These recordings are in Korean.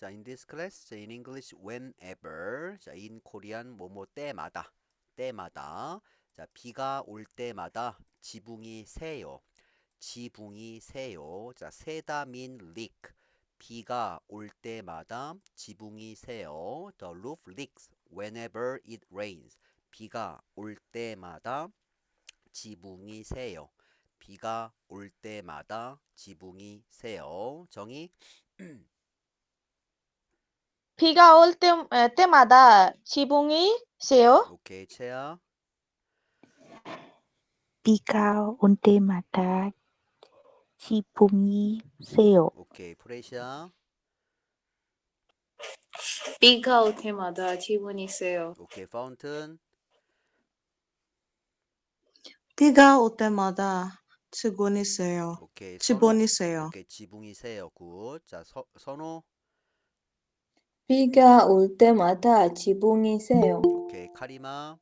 자, in this class, 자, in English, whenever, 자, in Korean, 뭐뭐 때마다, 때마다, 자, 비가 올 때마다 지붕이 새요. 지붕이 새요. 자, 새다 mean leak. 비가 올 때마다 지붕이 새요. The roof leaks whenever it rains. 비가 올 때마다 지붕이 새요. 비가 올 때마다 지붕이 새요. 정의? 비가 올 때마다 지붕이 새요. 오케이, 채야. 비가 올 때마다 지붕이 새요. 오케이, 프레시아. 비가 올 때마다 지분이 세요. 오케이, 파운튼. 비가 올 때마다 지붕이 새요. 오케이, 선호. 지붕이 새요. 오케이, 지붕이 새요. 굿. 자, 선호. 비가 올 때마다 지붕이 새요. 오케이, 카리마.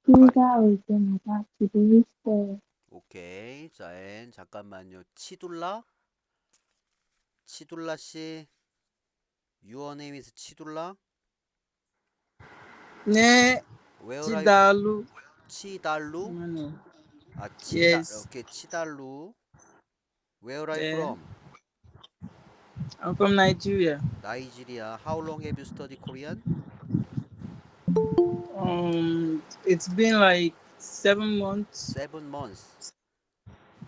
비가 올 때마다 지붕이 새요. 오케이. 자, 잠깐만요. 치둘라? 치둘라 씨. Your name is 치둘라? 네, Where are you? 지달루. 치달루? 아, Yes. 오케이, 치달루. Where are you 네. from? I'm from Nigeria. Nigeria. How long have you studied Korean? It's been like 7 months. 7 months.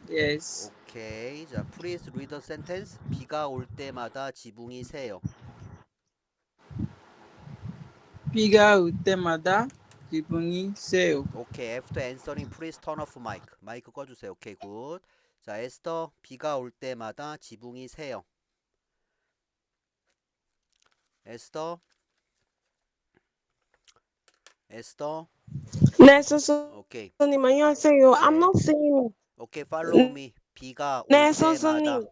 Yes. 오케이. 자, please read the sentence. 비가 올 때마다 지붕이 새요. 비가 올 때마다 지붕이 새요. 오케이. After answering, please turn off mic. 마이크 꺼주세요. 오케이, 굿. 자, 에스더. 비가 올 때마다 지붕이 새요. 에스더. 에스더. 네, 선생님 오케이. 안녕하세요. I'm 네. not saying. 오케이, follow me. 비가 올 네, 때마다. 선생님.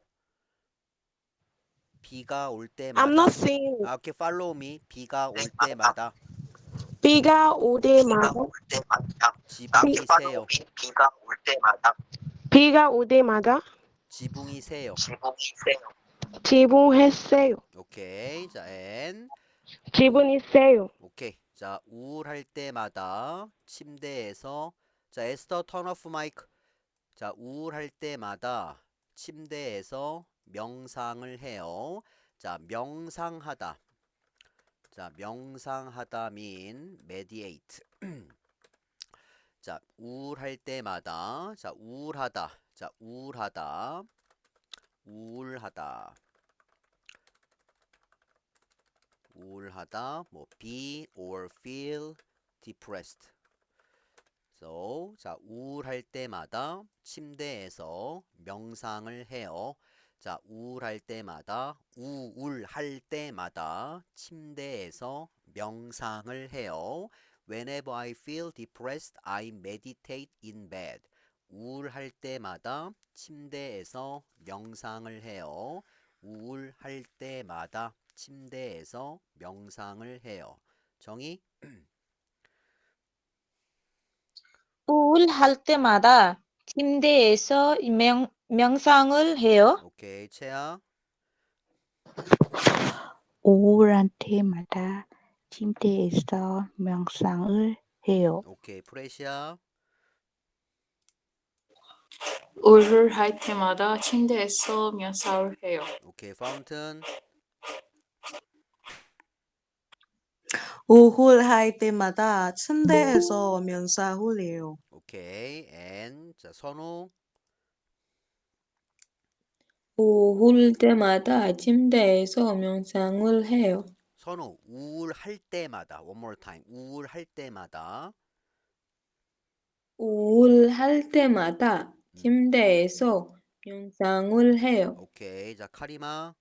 비가 올 I'm 때마다. not saying. 아, 오케이, follow me. 비가 올 때마다 비가 올 때마다. 지붕이 새요. 비가 올 때마다. 지붕이 새요. 지붕이 새요. 오케이. 자, 지붕이 새요. 오케이. 자, 우울할 때마다 침대에서 자, 에스더 턴 오프 마이크. 자, 우울할 때마다 침대에서 명상을 해요. 자, 명상하다. 자, 명상하다 mean meditate. 자, 우울할 때마다 자, 우울하다. 자, 우울하다. 우울하다. 우울하다. 뭐 be or feel depressed. So, 자, 우울할 때마다 침대에서 명상을 해요. 자, 우울할 때마다 침대에서 명상을 해요. Whenever I feel depressed, I meditate in bed. 우울할 때마다 침대에서 명상을 해요. 우울할 때마다 침대에서 명상을 해요. 정의? 우울할 때마다 침대에서 명상을 해요. 오케이, 채야. 우울한 때마다 침대에서 명상을 해요. 오케이, 프레시아. 우울할 때마다 침대에서 명상을 해요. 오케이, 파운튼. 우울할 때마다 침대에서 명상을 해요. 오케이, 자, 선우. 우울 때마다 침대에서 명상을 해요. 선우, 우울할 때마다. One more time. 우울할 때마다. 우울할 때마다 침대에서 명상을 해요. 오케이, 자, 카리마.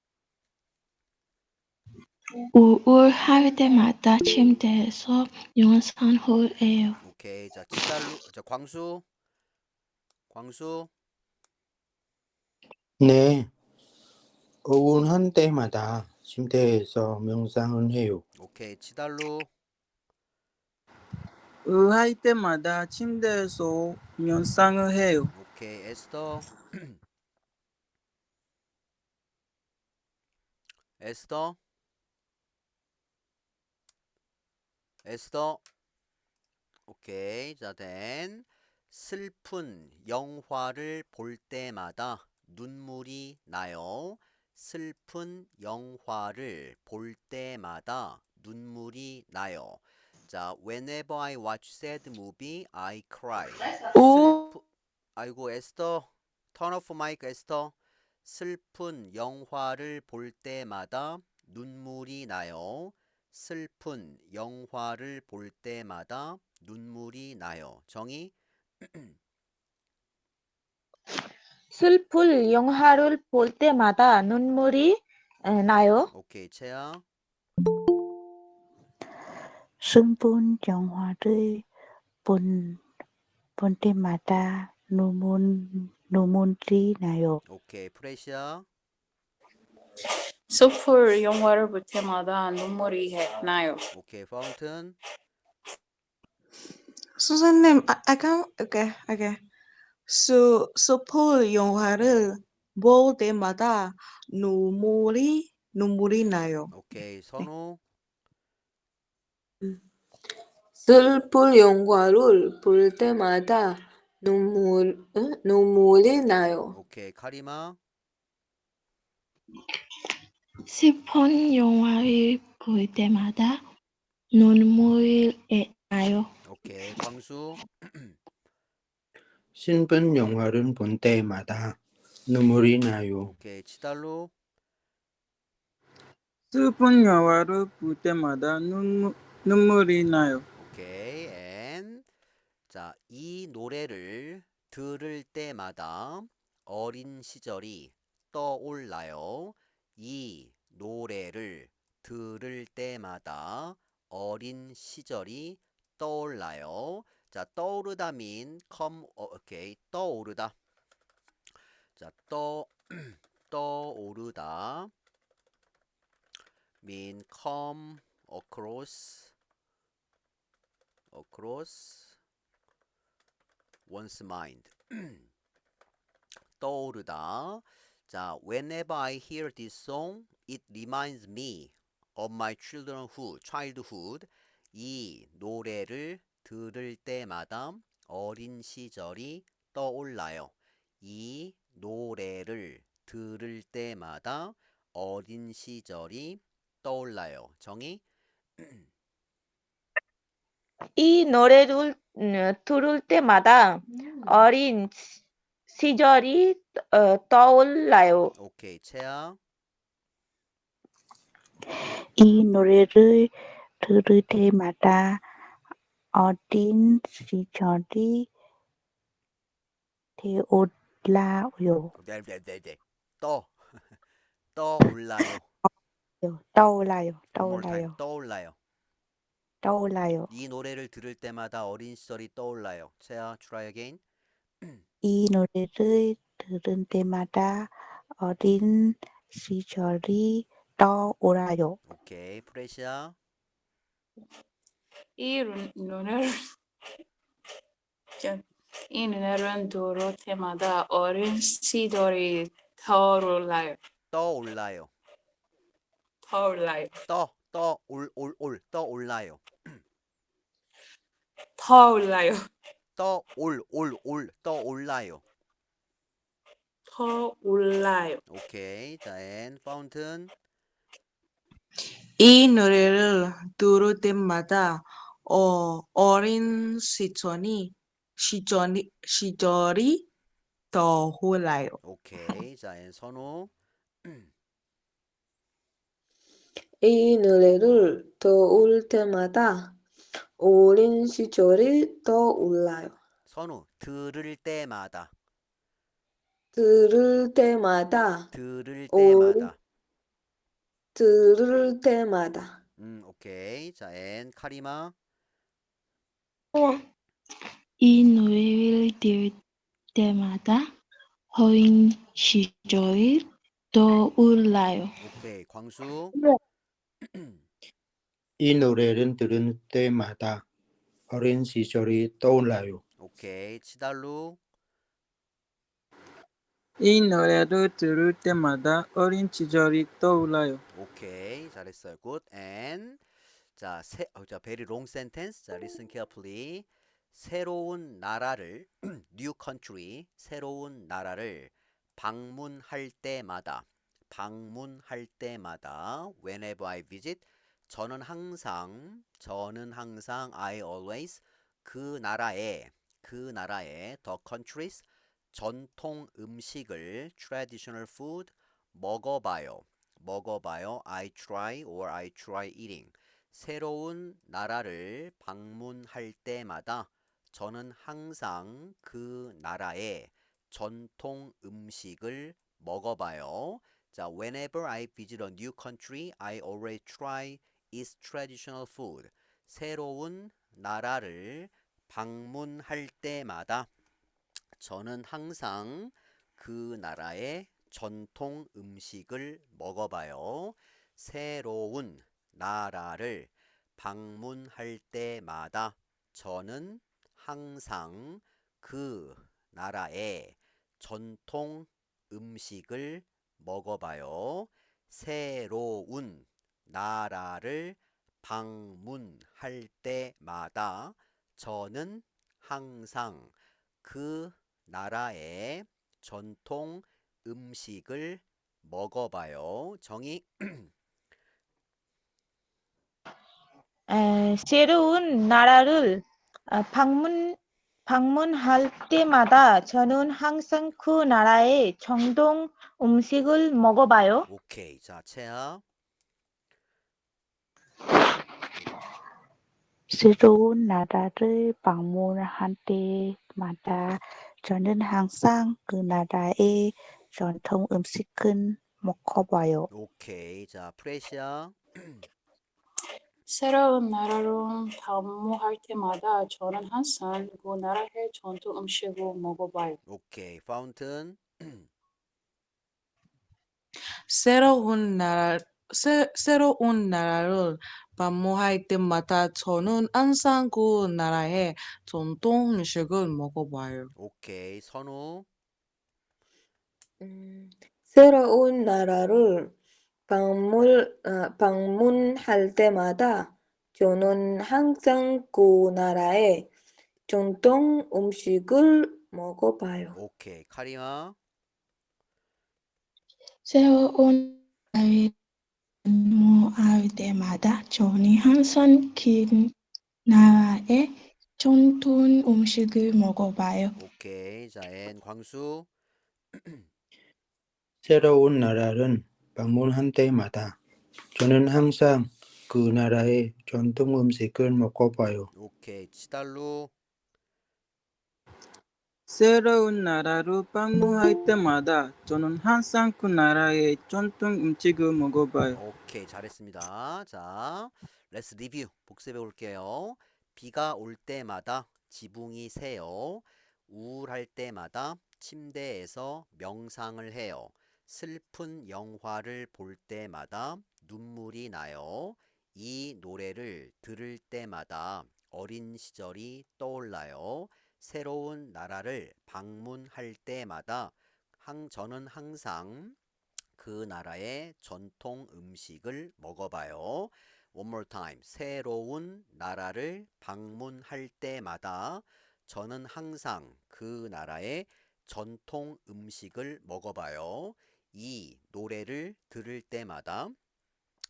우울할 때마다 침대에서 명상을 해요. 오케이, 자, 치달루. 자, 광수. 광수. 네, 우울한 때마다 침대에서 명상을 해요. 오케이, 치달루. 우울할 때마다 침대에서 명상을 해요. 오케이, 에스더. 에스더? 에스더? 오케이. 자, then 슬픈 영화를 볼 때마다 눈물이 나요. 슬픈 영화를 볼 때마다 눈물이 나요. 자, whenever I watch sad movie, I cry. 아이고, 에스더. turn off mic, 에스더. 슬픈 영화를 볼 때마다 눈물이 나요. 슬픈 영화를 볼 때마다 눈물이 나요. 정의? 슬픈 영화를 볼 때마다 눈물이 나요. 오케이, 채야. 슬픈 영화를 볼 때마다 눈물이 나요. 오케이, 프레시아. 슬픈 영화를 볼 때마다 눈물이 나요. 오케이, 파운튼. 선생님, I can't, okay. 슬픈 영화를 볼 때마다 눈물이 나요. 오케이, 선우. 슬픈 영화를 볼 때마다 눈물이 나요. 오케이, 카리마. 슬픈 영화를 볼 때마다 눈물이 나요. 오케이, 광수. 슬픈 영화를 볼 때마다 눈물이 나요. 오케이, 치달로. 슬픈 영화를 볼 때마다 눈물이 나요. 오케이, and 자, 이 노래를 들을 때마다 어린 시절이 떠올라요. 이 노래를 들을 때마다 어린 시절이 떠올라요. 자, 떠오르다 mean come, 오케이, 떠오르다. 자, 떠오르다 mean come across one's mind. 떠오르다. 자, whenever I hear this song, it reminds me of my childhood. 이 노래를 들을 때마다 어린 시절이 떠올라요. 이 노래를 들을 때마다 어린 시절이 떠올라요. 정의? 이 노래를 들을 때마다 어린 시절이 떠올라요. 오케이, 채야. 이 노래를 들을 때마다 어린 시절이 떠올라요. 네. 떠올라요. 떠올라요. One more time. 떠올라요. 떠올라요. 이 노래를 들을 때마다 어린 시절이 떠올라요. 채야, try again. 이 노래를 들을 때마다 어린 시절이 떠올라요. 오케이, 프레시아. 이 노래를 들을 때마다 어린 시절이 떠올라요. 떠올라요. 떠올라요. 떠올라요. 떠올라요. 떠올라요. 떠올라요. 오케이, 자, and fountain. 이 노래를 들을 때마다 어린 시절이 떠올라요. 오케이, 자, and 선우. 이 노래를 들을 때마다 어린 시절이 떠올라요. 선우, 들을 때마다. 들을 때마다 오케이, 자, and 카리마. 이 노래를 들을 때마다 어린 시절이 떠올라요. 오케이, 광수. 이 노래를 들을 때마다 어린 시절이 떠올라요. 오케이, 치달루. 이 노래를 들을 때마다 어린 시절이 떠올라요. 오케이, 잘했어요. good. and 자, 자, very long sentence. 자, listen carefully. 새로운 나라를 new country, 새로운 나라를 방문할 때마다 whenever I visit, 저는 항상 I always 그 나라에 the countries 전통 음식을 traditional food 먹어봐요. I try or I try eating. 새로운 나라를 방문할 때마다 저는 항상 그 나라의 전통 음식을 먹어봐요. 자, whenever I visit a new country, I always try its traditional food. 새로운 나라를 방문할 때마다 저는 항상 그 나라의 전통 음식을 먹어봐요. 새로운 나라를 방문할 때마다 저는 항상 그 나라의 전통 음식을 먹어봐요. 새로운 나라를 방문할 때마다 저는 항상 그 나라의 전통 음식을 먹어봐요. 정의. 새로운 나라를 방문할 때마다 저는 항상 그 나라의 전통 음식을 먹어봐요. 오케이. 자, 채아. 새로운 나라를 방문할 때마다 저는 항상 그 나라의 전통 음식을 먹어봐요. 오케이. 자, 프레시아. 새로운 나라로 방문할 때마다 저는 항상 그 나라의 전통 음식을 먹어봐요. 오케이. 파운튼. 새로운 나라를 방문할 때마다 저는 항상 그 나라의 전통 음식을 먹어봐요. 오케이. 선우. 새로운 나라를 방문할 때마다 저는 항상 그 나라의 전통 음식을 먹어봐요. 오케이. 카리마. 새로운 나라를 방문할 때마다 저는 항상 그 나라의 전통 음식을 먹어봐요. 오케이. 자, 앤 광수. 새로운 나라를 방문할 때마다 저는 항상 그 나라의 전통 음식을 먹어봐요. 오케이. 치달루. 새로운 나라로 방문할 때마다 저는 항상 그 나라의 전통 음식을 먹어봐요. 오케이. 잘했습니다. 자, let's review. 복습해 볼게요. 비가 올 때마다 지붕이 새요. 우울할 때마다 침대에서 명상을 해요. 슬픈 영화를 볼 때마다 눈물이 나요. 이 노래를 들을 때마다 어린 시절이 떠올라요. 새로운 나라를 방문할 때마다 저는 항상 그 나라의 전통 음식을 먹어봐요. One more time. 새로운 나라를 방문할 때마다 저는 항상 그 나라의 전통 음식을 먹어봐요. 이 노래를 들을 때마다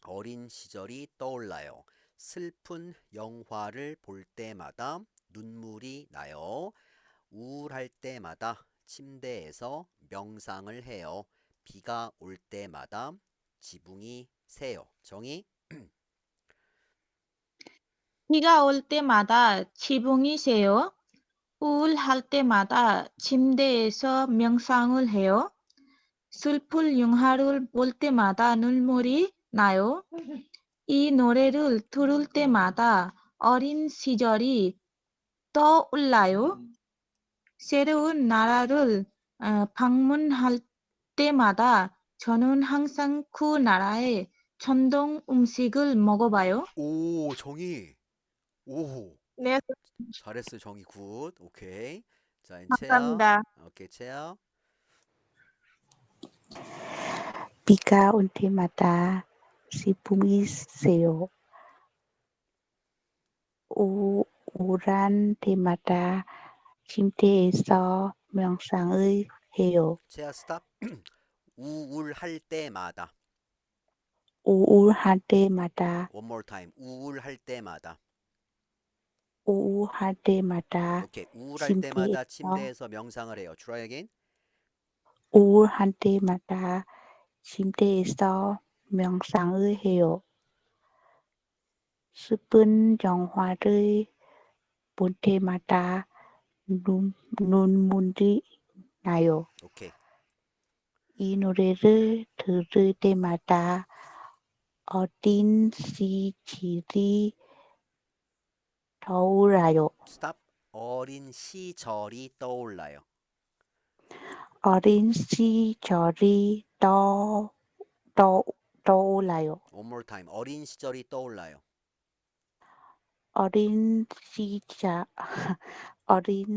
어린 시절이 떠올라요. 슬픈 영화를 볼 때마다 눈물이 나요. 우울할 때마다 침대에서 명상을 해요. 비가 올 때마다 지붕이 새요. 정의. 비가 올 때마다 지붕이 새요. 우울할 때마다 침대에서 명상을 해요. 슬픈 영화를 볼 때마다 눈물이 나요. 이 노래를 들을 때마다 어린 시절이 떠올라요. 새로운 나라를 방문할 때마다 저는 항상 그 나라의 전통 음식을 먹어봐요. 오, 정의. 오, 네, 잘했어요. 정의 굿. 오케이. 자, 채아. 감사합니다. 오케이, 채아. 비가 올 때마다 지붕이 새요. 우울한 때마다 침대에서 명상을 해요. 제아 스탑. 우울할 때마다. 우울할 때마다 One more time. 우울할 때마다. 우울할 때마다 오케이. 우울할 때마다 침대에서 침대에서 명상을 해요. Try again. 우울할 때마다 침대에서 명상을 해요. 슬픈 영화를 볼 때마다 눈물이 나요. 오케이. 이 노래를 들을 때마다 어린 시절이 떠올라요. 스탑. 어린 시절이 떠올라요. 어린 시절이 떠올라요. One more time. 어린 시절이 떠올라요. 어린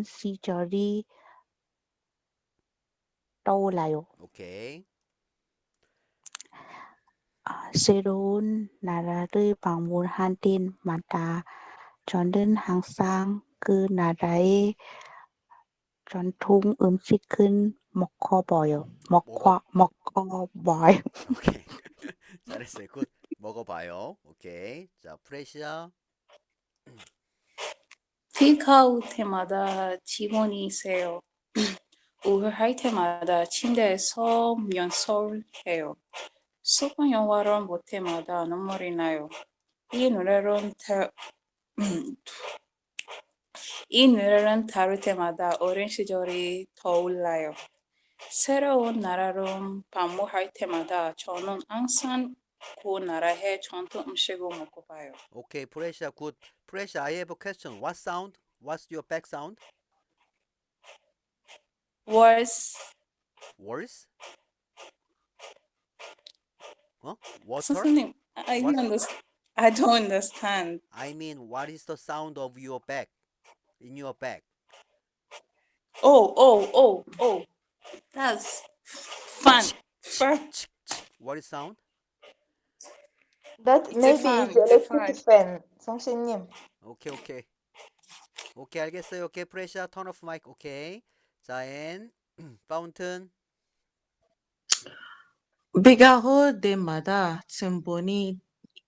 시절이 떠올라요. 오케이. 새로운 나라를 방문할 때마다 저는 항상 그 나라의 전통 음식을 먹어봐요. 오케이. 잘했어요. 굿. 먹어봐요. 오케이. 자, 프레시아. 비가 올 때마다 지붕이 새요. 우울할 때마다 침대에서 명상을 해요. 슬픈 영화를 볼 때마다 눈물이 나요. 이 노래를 들을 때마다 어린 시절이 떠올라요. 새로운 나라를 방문할 때마다 저는 항상 그 나라의 전통 음식을 먹어봐요. 오케이. 프레시아 굿. 프레시아, I have a question. What sound? What's your back sound? Words, Worse? Water? 선생님, What? I don't understand. I mean, what is the sound of your back? In your back? Oh, that's fun. What is sound? That It's a maybe fan, is it's a electric fan. fan, 선생님. 오케이. 오케이, 알겠어요. 오케이, 프레시아, turn off mic. 오케이. 자, 앤 파운튼. 비가 올 때마다 지붕이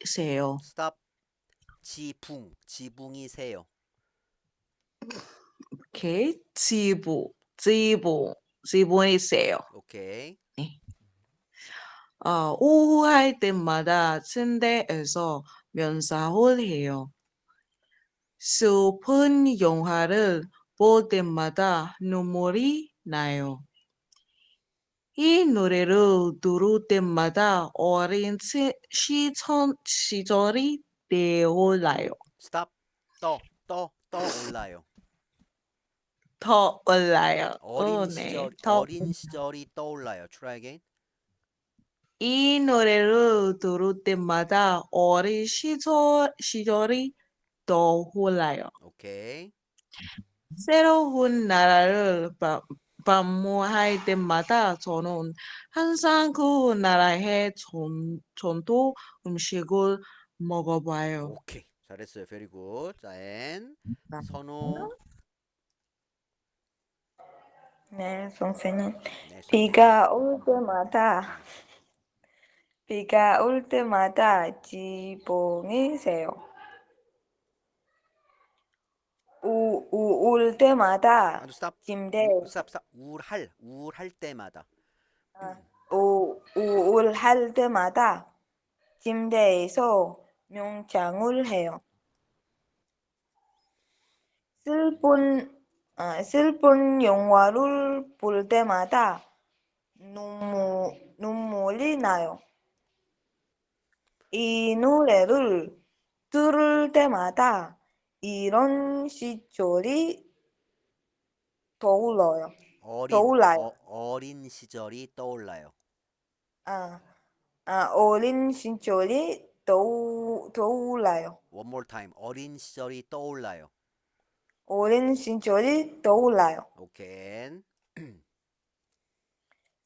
새요. 스탑. 지붕이 새요. 오케이. 지붕이 새요. 오케이. 네. 오후할 때마다 침대에서 명상을 해요. 슬픈 영화를 볼 때마다 눈물이 나요. 이 노래를 들을 때마다 어린 시절이 떠올라요. 스탑. 떠올라요. 떠올라요. 네. 어린 시절이 떠올라요. Try again. 이 노래를 들을 때마다 어린 시절이 떠올라요. 오케이. 새로운 나라를 방문할 때마다 저는 항상 그 나라의 전통 음식을 먹어봐요. 오케이. 잘했어요. Very good. 자, 앤 선우. 네, 선생님. 네, 선택해. 비가 올 때마다 지붕이 새요. 우울 때마다 스탑. 침대 스탑. 우울할 때마다. 우울할 때마다 침대에서 명상을 해요. 슬픈 영화를 볼 때마다 눈물이 나요. 이 노래를 들을 때마다 이런 시절이 떠올라요. 어린 시절이 떠올라요. 어린 시절이 떠올라요. One more time. 어린 시절이 떠올라요. 어린 시절이 떠올라요. 오케이.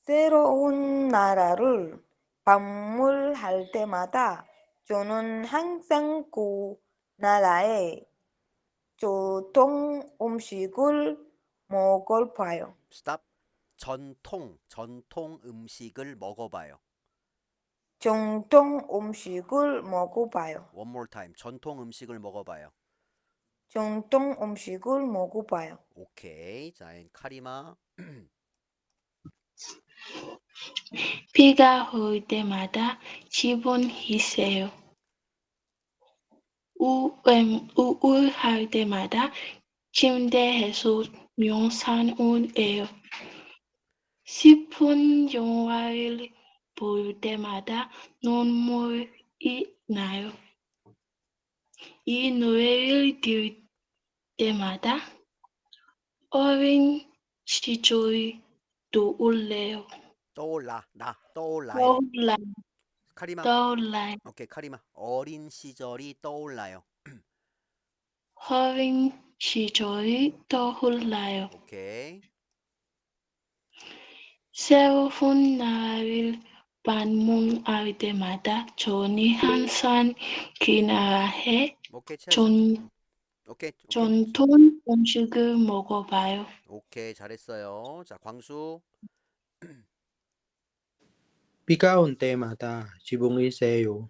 새로운 나라를 방문할 때마다 저는 항상 그 나라의 전통 음식을 먹어봐요. 스탑. 전통 음식을 먹어봐요. 전통 음식을 먹어봐요. One more time. 전통 음식을 먹어봐요. 전통 음식을 먹어봐요. 오케이. 자, 카리마. 비가 올 때마다 지붕이세요. 우울할 때마다 침대에서 명상을 해요. 슬픈 영화를 볼 때마다 눈물이 나요. 이 노래를 들을 때마다 어린 시절이 떠올라요. 떠올라요. 카리마. 떠올라요. 오케이, 카리마. 어린 시절이 떠올라요. 어린 시절이 떠올라요. 오케이. 새로운 나라를 방문할 때마다 저는 항상 그 나라의 오케이, 오케이. 전통 음식을 먹어봐요. 오케이, 잘했어요. 자, 광수. 비가 온 때마다 지붕이 새요.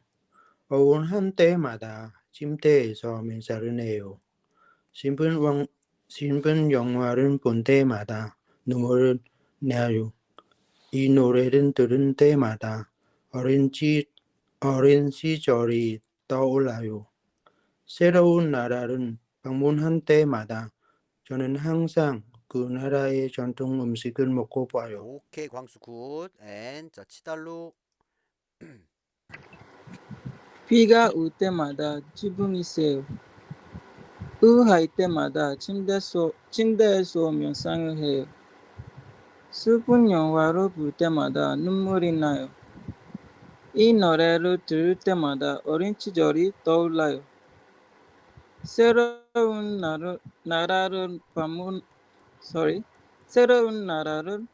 우울한 때마다 침대에서 명상을 해요. 신분 영화를 본 때마다 눈물을 나요. 이 노래를 들은 때마다 어린 시절이 떠올라요. 새로운 나라를 방문한 때마다 저는 항상 그 나라의 전통 음식을 먹어봐요. 오케이, 광수 굿. 자, 치달루. 비가 올 때마다 지붕이 새요. 우울할 때마다 침대에서 명상을 해요. 슬픈 영화를 볼 때마다 눈물이 나요. 이 노래를 들을 때마다 어린 시절이 떠올라요. 새로운 나라를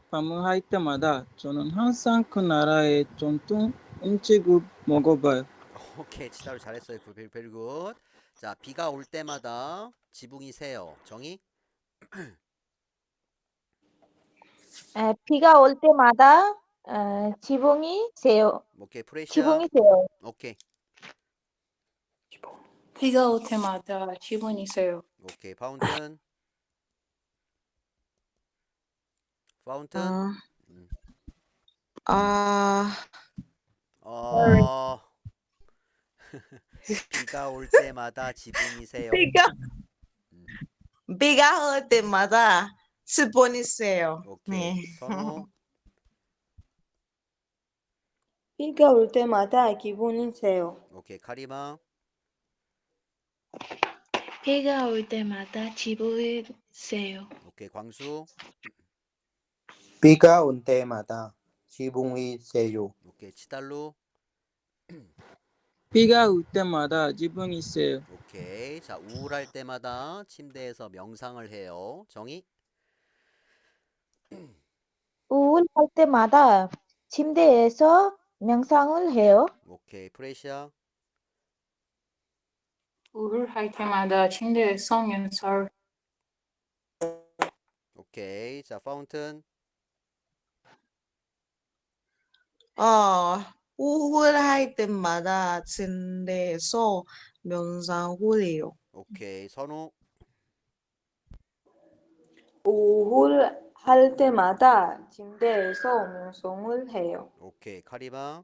방문할 때마다 저는 항상 그 나라의 전통 음식을 먹어봐요. 오케이, 치달루 잘했어요. very good. 자, 비가 올 때마다 지붕이 새요. 정희? 비가 올 때마다 지붕이 새요. 오케이, 프레시아. 지붕이 새요. 오케이. 비가 올 때마다 지붕이 새요. 오케이, 파운튼. 파운튼. 비가 올 때마다 지붕이 새요. 비가 올 때마다 슬픈이 새요. 오케이, 선우. 비가 올 때마다 기분이 새요. 오케이, 카리마. 비가 올 때마다 지붕이 새요. 오케이, 광수. 비가 온 때마다 지붕이 새요. 오케이, 치달루. 비가 올 때마다 지붕이 새요. 오케이. 자, 우울할 때마다 침대에서 명상을 해요. 정희? 우울할 때마다 침대에서 명상을 해요. 오케이, 프레시아. 우울할 때마다 침대에서 명상을 오케이. 자, 파운튼. 우울할 때마다 침대에서 명상을 해요. 오케이, 선우. 우울할 때마다 침대에서 명상을 해요. 오케이, 카리마.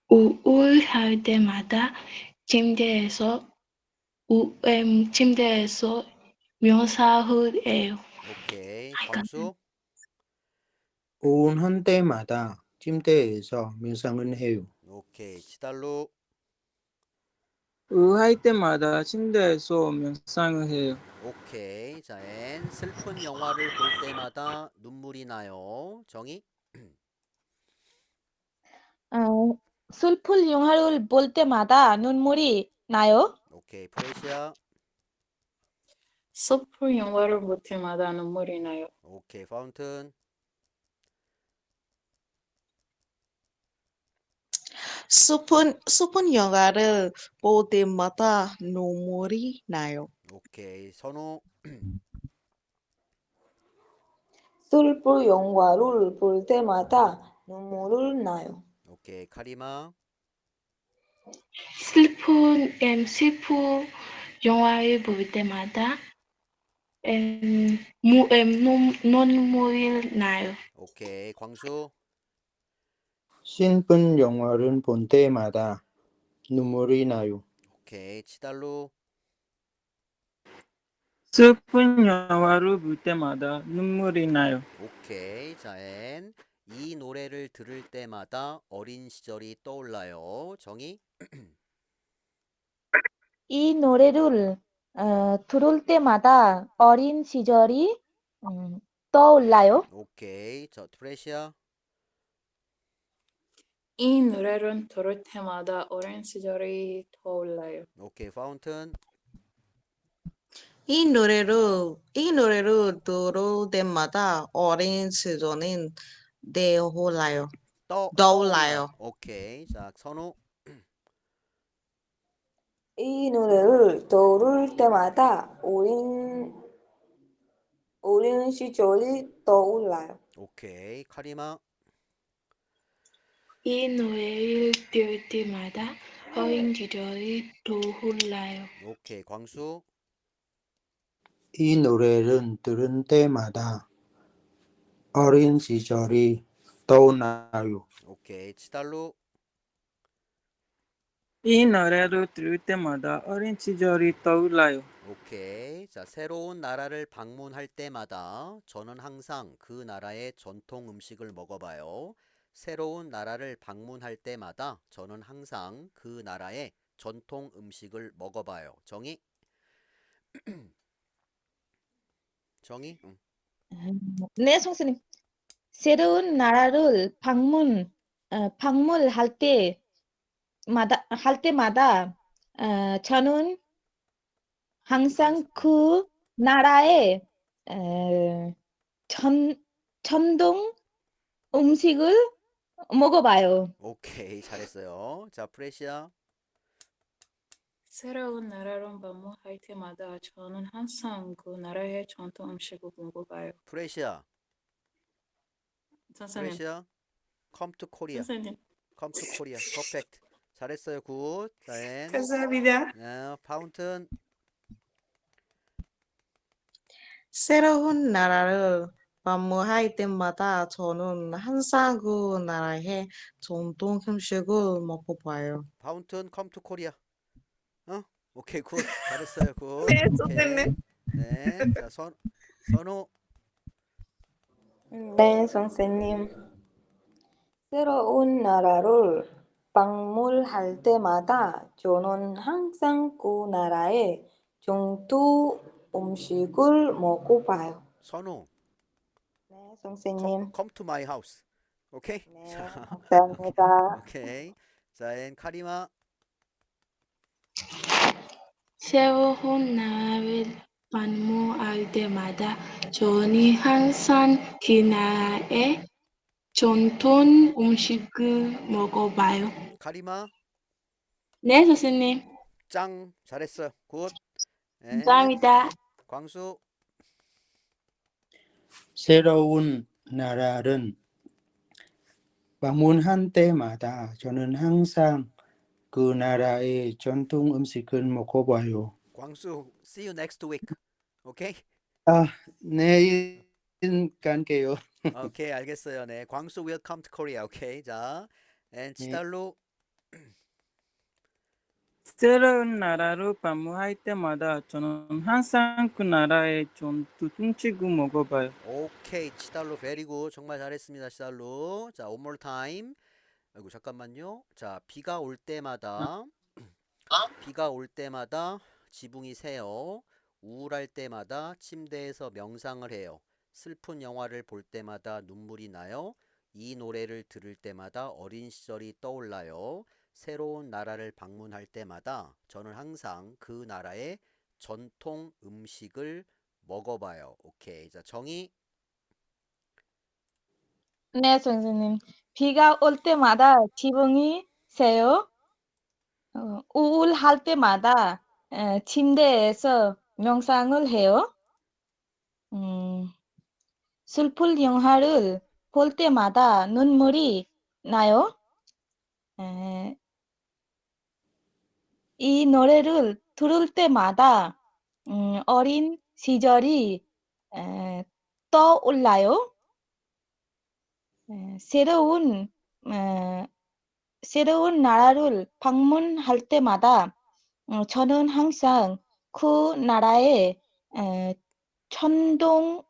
우울할 때마다 침대에서 명상을 해요. 오케이, 광수. 우울한 때마다 침대에서 명상을 해요. 오케이, 치달루. 우울할 때마다 침대에서 명상을 해요. 오케이. 자, 슬픈 영화를 볼 때마다 눈물이 나요. 정희? 슬픈 영화를 볼 때마다 눈물이 나요. 오케이, 프레시아. 슬픈 영화를 볼 때마다 눈물이 나요. 오케이, 파운튼. 슬픈 영화를 볼 때마다 눈물이 나요. 오케이. 선우. 슬픈 영화를 볼 때마다 눈물을 나요. 오케이. 카리마. 슬픈 영화를 볼 때마다 눈물이 나요. 오케이. 광수. 슬픈 영화를 본 때마다 눈물이 나요. 오케이. 치달루. 슬픈 영화를 볼 때마다 눈물이 나요. 오케이. 자, 앤. 이 노래를 들을 때마다 어린 시절이 떠올라요. 정희. 이 노래를 들을 때마다 어린 시절이 떠올라요. 오케이. 자, 트레시아. 이 노래를 들을 때마다 어린 시절이 떠올라요. 오케이. 파운튼. 이 노래를 들을 때마다 어린 시절은 떠올라요. 떠올라요. 오케이. 자, 선우. 이 노래를 들을 때마다 어린 시절이 떠올라요. 오케이. 카리마. 이 노래를 들을 때마다 어린 시절이 떠올라요. 오케이. 광수. 이 노래를 들을 때마다 어린 시절이 떠나요. 오케이. 치달루. 이 노래를 들을 때마다 어린 시절이 떠올라요. 오케이. 자, 새로운 나라를 방문할 때마다 저는 항상 그 나라의 전통 음식을 먹어봐요. 새로운 나라를 방문할 때마다 저는 항상 그 나라의 전통 음식을 먹어봐요. 정희? 정희? 응. 네, 선생님. 새로운 나라를 방문할 때마다 저는 항상 그 나라의 전통 음식을 먹어봐요. 오케이. 잘했어요. 자, 프레시아. 새로운 나라로 방문할 때마다 저는 항상 그 나라의 전통 음식을 먹어봐요. 프레시아. 선생님, 프레시아. Come to Korea. 선생님. Come to Korea. Perfect. 잘했어요. 굿. 자, 앤. 감사합니다. 파운튼. 새로운 나라를 방문할 때마다 저는 항상 그 나라의 전통 음식을 먹어봐요. 파운튼 come to Korea. 오케이, 굿. 잘했어요. 굿. 네, 오케이. 선생님. 네. 자, 선우. 네, 선생님. 새로운 나라를 방문할 때마다 저는 항상 그 나라의 전통 음식을 먹어봐요. 선우. 네, 선생님. come to my house. 오케이? 네, 자, 감사합니다. 오케이. 자, 앤 카리마. 새로운 나라를 방문할 때마다 저는 항상 그 나라의 전통 음식을 먹어봐요. 카리마. 네, 선생님. 짱. 잘했어요. 굿. 앤 감사합니다. 광수. 새로운 나라를 방문할 때마다 저는 항상 그 나라의 전통 음식을 먹어봐요. 광수. See you next week. 오케이? 아, 내일 갈게요. 오케이, 알겠어요. 네. 광수 will come to Korea. 오케이. 자, 앤 네. 치달루. 새로운 나라로 방문할 때마다 저는 항상 그 나라의 전통 음식을 먹어봐요. 오케이. 치달루 very good. 정말 잘했습니다. 치달루. 자, one more time. 아이고, 잠깐만요. 자, 비가 올 때마다 지붕이 새요. 우울할 때마다 침대에서 명상을 해요. 슬픈 영화를 볼 때마다 눈물이 나요. 이 노래를 들을 때마다 어린 시절이 떠올라요. 새로운 나라를 방문할 때마다 저는 항상 그 나라의 전통 음식을 먹어봐요. 오케이. 자, 정희. 네, 선생님. 비가 올 때마다 지붕이 세요. 우울할 때마다 침대에서 명상을 해요. 슬픈 영화를 볼 때마다 눈물이 나요. 에, 이 노래를 들을 때마다 어린 시절이 떠올라요. 에, 새로운 에, 새로운 나라를 방문할 때마다 저는 항상 그 나라의 전통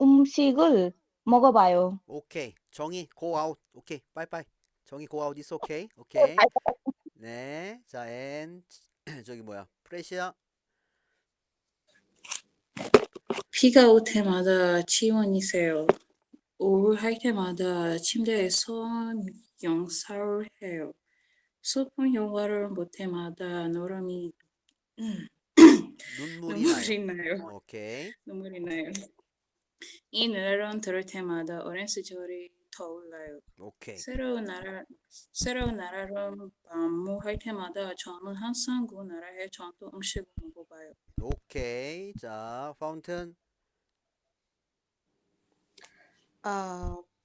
음식을 먹어봐요. 오케이. 정희 go out. 오케이. 빠이빠이. 정희 go out is okay. 오케이. 네. 자, 앤 저기 뭐야? 프레시아. 비가 올 때마다 지원이 세요. 우울할 때마다 침대에서 명상을 해요. 슬픈 영화를 볼 때마다 눈물이 나요. 눈물이 나요. 오케이. 눈물이 나요. 이 노래를 들을 때마다 어린 시절이 떠올라요. 오케이. 새로운 나라로 방문할 때마다 저는 항상 그 나라의 전통 음식을 먹어봐요. 오케이. 자, 파운튼.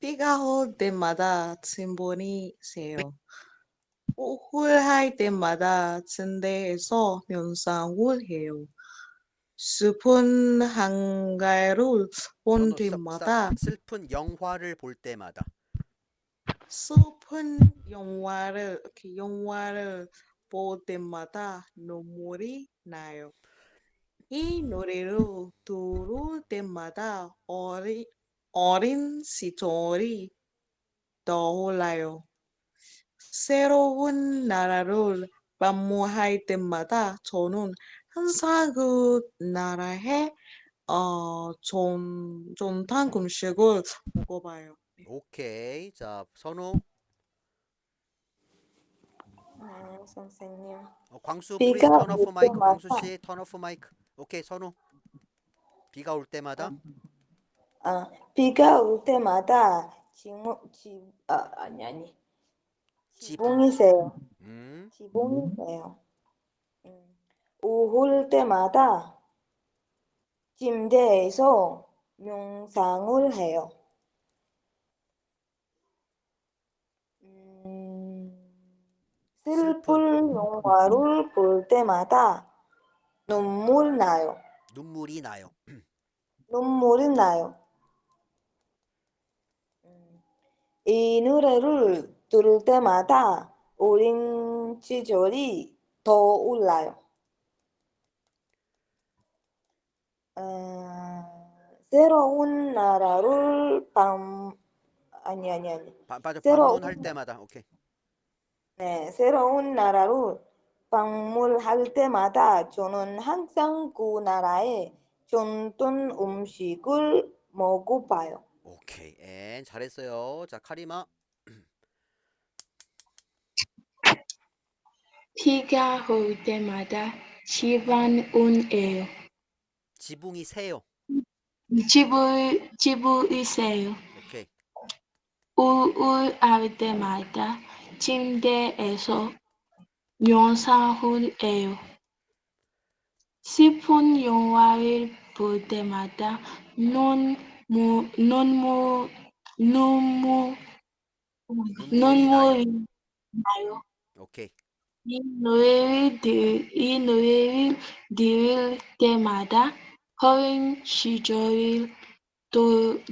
비가 올 때마다 침번이 새요. 우울할 때마다 침대에서 명상을 해요. 슬픈 한가를 본 No, stop, stop. 때마다 슬픈 영화를 볼 때마다. 슬픈 영화를 볼 때마다 눈물이 나요. 이 노래를 들을 때마다 어린 시절이 떠올라요. 새로운 나라를 방문할 때마다 저는 항상 그 나라의 전통 음식을 먹어봐요. 오케이. 자, 선우. 네, 선생님. 광수, 비가 please turn 올 off 마이크. 때마다, 광수 씨, turn off 마이크. 오케이, 선우. 비가 올 때마다 비가 올 때마다 아니. 지붕. 지붕이 세요. 음. 지붕이 세요. 우울 때마다 침대에서 명상을 해요. 슬픈 슬픈 영화를 볼 때마다 눈물 나요. 눈물이 나요. 눈물이 나요. 이 노래를 들을 때마다 어린 시절이 떠올라요. 새로운 나라를 아니. 맞아. 새로운 방문할 때마다. 오케이. 네, 새로운 나라로 방문할 때마다 저는 항상 그 나라의 전통 음식을 먹어봐요. 오케이. 앤 잘했어요. 자, 카리마. 비가 올 때마다 집안운해요. 지붕이 새요. 지부이세요. 오케이. 우울할 때마다 침대에서 명상을 해요. 슬픈 영화를 볼 때마다 눈물이 눈물이 나요. 나요. 오케이. 이 노래를 들을 때마다 어린 시절이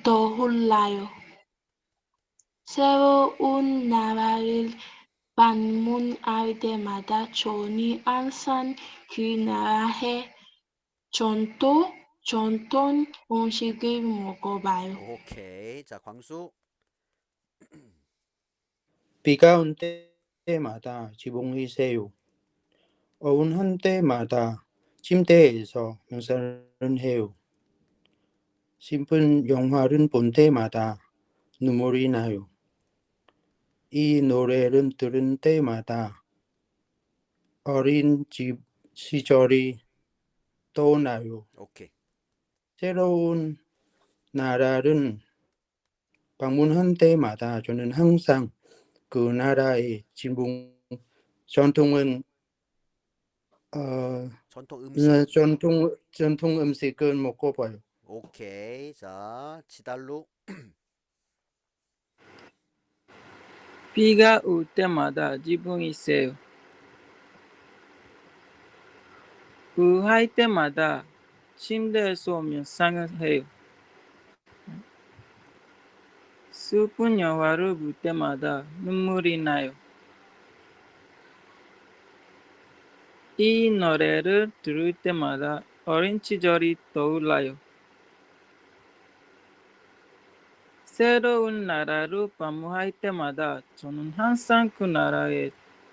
떠올라요. 새로운 나라를 방문할 때마다 저는 항상 그 나라의 전통 음식을 먹어봐요. 오케이. 자, 광수. 비가 온 때마다 지붕이 새요. 어운한 때마다 침대에서 명상을 해요. 슬픈 영화를 본 때마다 눈물이 나요. 이 노래를 들은 때마다 어린 시절이 떠나요. 오케이. 새로운 나라를 방문한 때마다 저는 항상 그 나라의 전통은 전통 음식. 전통 음식을 먹어봐요. 오케이. 자, 지달로. 비가 올 때마다 지붕이 새요. 우할 때마다 침대에서 명상을 해요. 슬픈 영화를 볼 때마다 눈물이 나요. 이 노래를 들을 때마다 어린 시절이 떠올라요. 새로운 나라로 방문할 때마다 저는 항상 그 나라의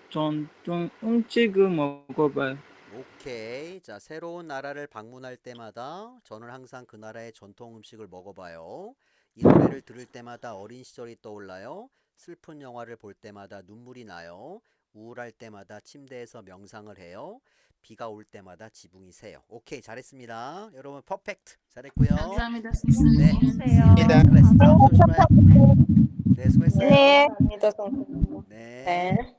전통 음식을 먹어봐요. 오케이. 자, 새로운 나라를 방문할 때마다 저는 항상 그 나라의 전통 음식을 먹어봐요. 이 노래를 들을 때마다 어린 시절이 떠올라요. 슬픈 영화를 볼 때마다 눈물이 나요. 우울할 때마다 침대에서 명상을 해요. 비가 올 때마다 지붕이 새요. 오케이, 잘했습니다. 여러분 퍼펙트 잘했고요. 감사합니다, 네, 선생님. see you next class. 다음 수업 시간에. 네, 수고했어요. 감사합니다, 선생님. 네. 네.